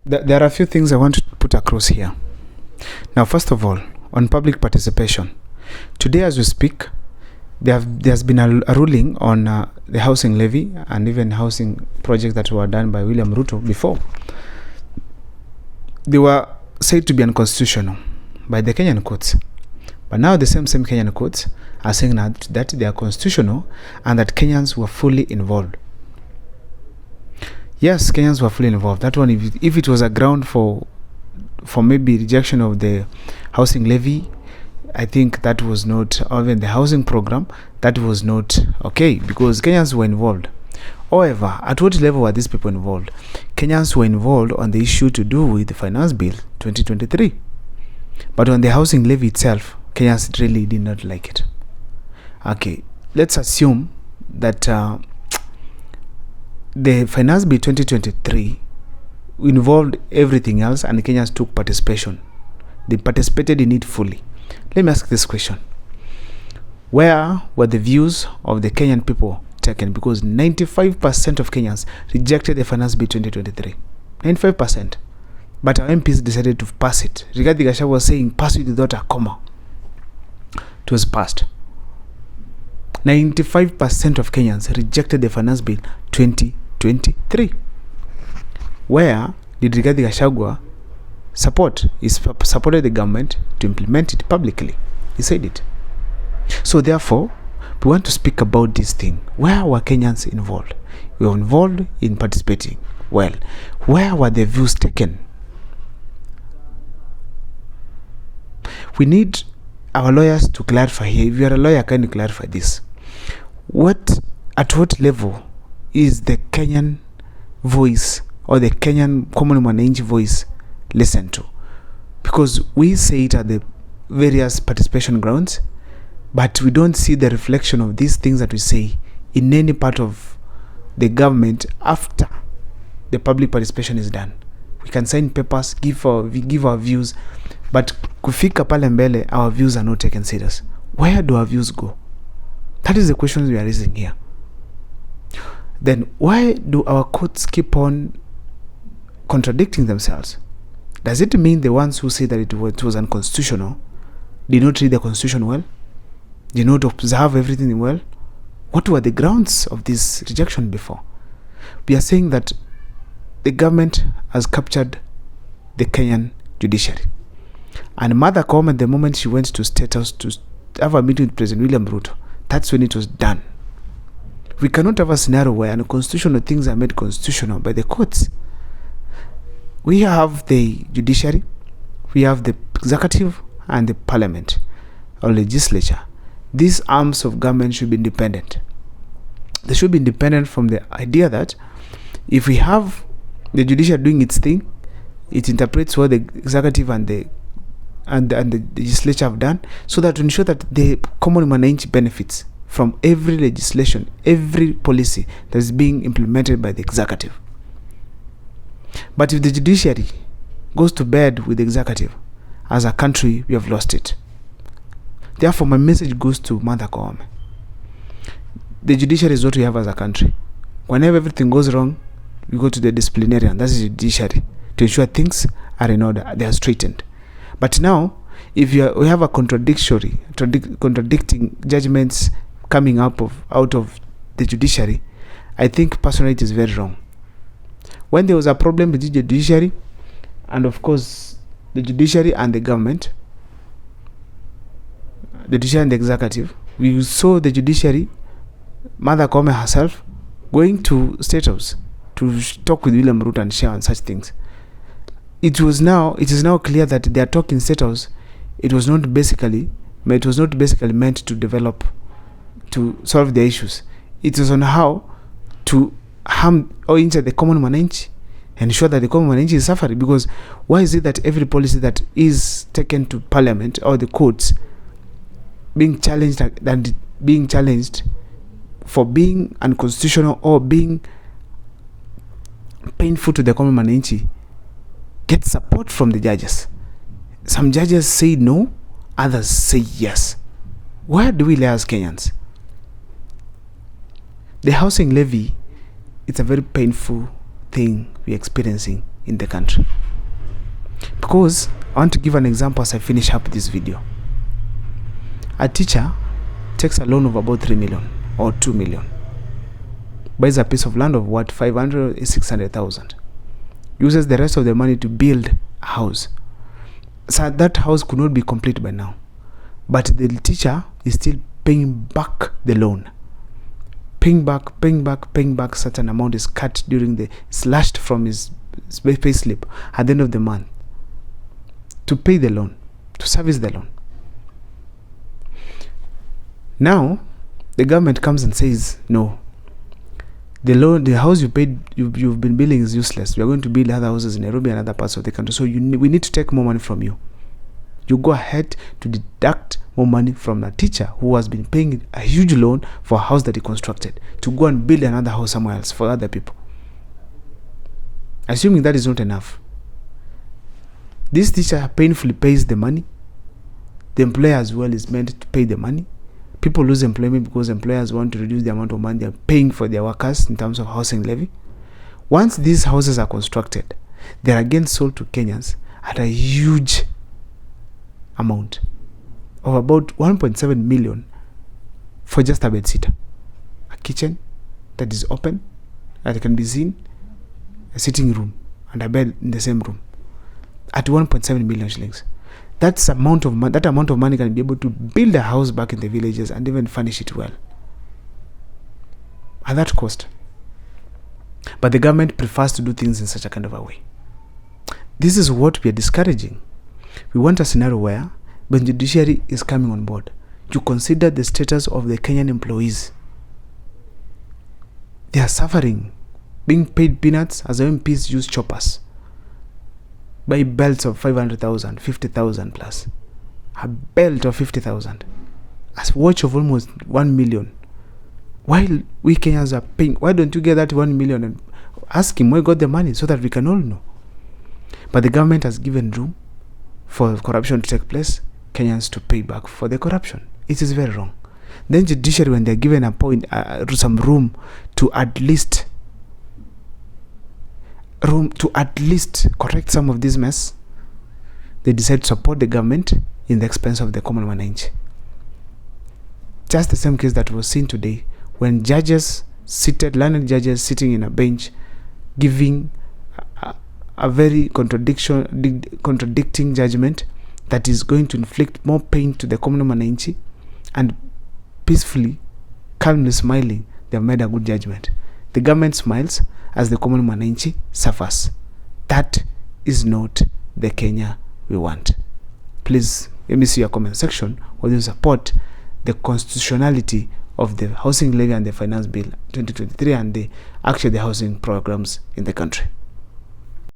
There are a few things I want to put across here. Now, first of all, on public participation. Today, as we speak, there's been a ruling on the housing levy and even housing projects that were done by William Ruto before. They were said to be unconstitutional by the Kenyan courts. But now the same Kenyan courts are saying that they are constitutional and that Kenyans were fully involved. Yes, Kenyans were fully involved. That one, if it was a ground for maybe rejection of the housing levy, I think that was not, or even the housing program, that was not okay because Kenyans were involved. However, at what level were these people involved? Kenyans were involved on the issue to do with the Finance Bill 2023. But on the housing levy itself, Kenyans really did not like it. Okay, let's assume that the Finance Bill 2023 involved everything else and Kenyans took participation. They participated in it fully. Let me ask this question. Where were the views of the Kenyan people taken? Because 95% of Kenyans rejected the Finance Bill 2023. 95%. But our MPs decided to pass it. Rigathi Gachagua was saying, pass it without a comma. It was passed. 95% of Kenyans rejected the Finance Bill 2023. Where did Rigathi Gachagua support? He supported the government to implement it publicly. He said it. So therefore, we want to speak about this thing. Where were Kenyans involved? We were involved in participating. Well, where were the views taken? We need our lawyers to clarify here. If you are a lawyer, can you clarify this? At what level is the Kenyan voice or the Kenyan common mwananchi voice listened to? Because we say it at the various participation grounds, but we don't see the reflection of these things that we say in any part of the government after the public participation is done. We can sign papers, give our views, but kufika pale mbele, our views are not taken serious. Where do our views go? That is the question we are raising here. Then why do our courts keep on contradicting themselves? Does it mean the ones who say that it was unconstitutional did not read the constitution well? Did not observe everything well? What were the grounds of this rejection before? We are saying that the government has captured the Kenyan judiciary. And Mother Koome, the moment she went to State House to have a meeting with President William Ruto, that's when it was done. We cannot have a scenario where unconstitutional things are made constitutional by the courts. We have the judiciary, we have the executive and the parliament or legislature. These arms of government should be independent. They should be independent from the idea that if we have the judiciary doing its thing, it interprets what the executive and the legislature have done, so that to ensure that the common mwananchi benefits from every legislation, every policy that is being implemented by the executive. But if the judiciary goes to bed with the executive, as a country, we have lost it. Therefore, my message goes to Mother Koome. The judiciary is what we have as a country. Whenever everything goes wrong, we go to the disciplinarian, that is the judiciary, to ensure things are in order, they are straightened. But now, if we have a contradicting judgments coming out of the judiciary, I think personally it is very wrong. When there was a problem with the judiciary, and of course the judiciary and the government, the judiciary and the executive, we saw the judiciary, Mother Koome herself, going to State House to talk with William Ruto and share on such things. It is now clear that their talk in State House, it was not basically meant to solve the issues. It was on how to harm or injure the common mwananchi and ensure that the common mwananchi is suffering. Because why is it that every policy that is taken to parliament or the courts being challenged for being unconstitutional or being painful to the common mwananchi get support from the judges? Some judges say no, others say yes. Where do we lay as Kenyans? The housing levy, it's a very painful thing we're experiencing in the country. Because I want to give an example as I finish up this video. A teacher takes a loan of about 3 million or 2 million, buys a piece of land of what, 500 or 600,000, uses the rest of the money to build a house. So that house could not be complete by now, but the teacher is still paying back the loan. Paying back. Certain amount is cut during the slashed from his pay slip at the end of the month to pay the loan, to service the loan. Now the government comes and says, no, the house you've been building is useless. We are going to build other houses in Nairobi and other parts of the country, so we need to take more money from you. You go ahead to deduct more money from a teacher who has been paying a huge loan for a house that he constructed to go and build another house somewhere else for other people. Assuming that is not enough, this teacher painfully pays the money. The employer as well is meant to pay the money. People lose employment because employers want to reduce the amount of money they are paying for their workers in terms of housing levy. Once these houses are constructed, they are again sold to Kenyans at a huge amount of about 1.7 million for just a bedsitter, a kitchen that is open, that can be seen, a sitting room and a bed in the same room, at 1.7 million shillings. That amount of money can be able to build a house back in the villages and even furnish it well at that cost. But the government prefers to do things in such a kind of a way. This is what we are discouraging. We want a scenario where, when judiciary is coming on board, you consider the status of the Kenyan employees. They are suffering, being paid peanuts as the MPs use choppers, buy belts of 500,000, 50,000 plus, a belt of 50,000, a watch of almost 1 million. While we Kenyans are paying, why don't you get that 1 million and ask him where he got the money so that we can all know? But the government has given room for corruption to take place, Kenyans to pay back for the corruption. It is very wrong. Then judiciary, when they're given some room to at least correct some of this mess, they decide to support the government in the expense of the common mananchi. Just the same case that was seen today, when learned judges sitting in a bench, giving a very contradicting judgment that is going to inflict more pain to the common mananchi, and peacefully, calmly smiling, they have made a good judgment. The government smiles as the common mananchi suffers. That is not the Kenya we want. Please let me see your comment section whether you support the constitutionality of the housing levy and the finance bill 2023 and the housing programs in the country.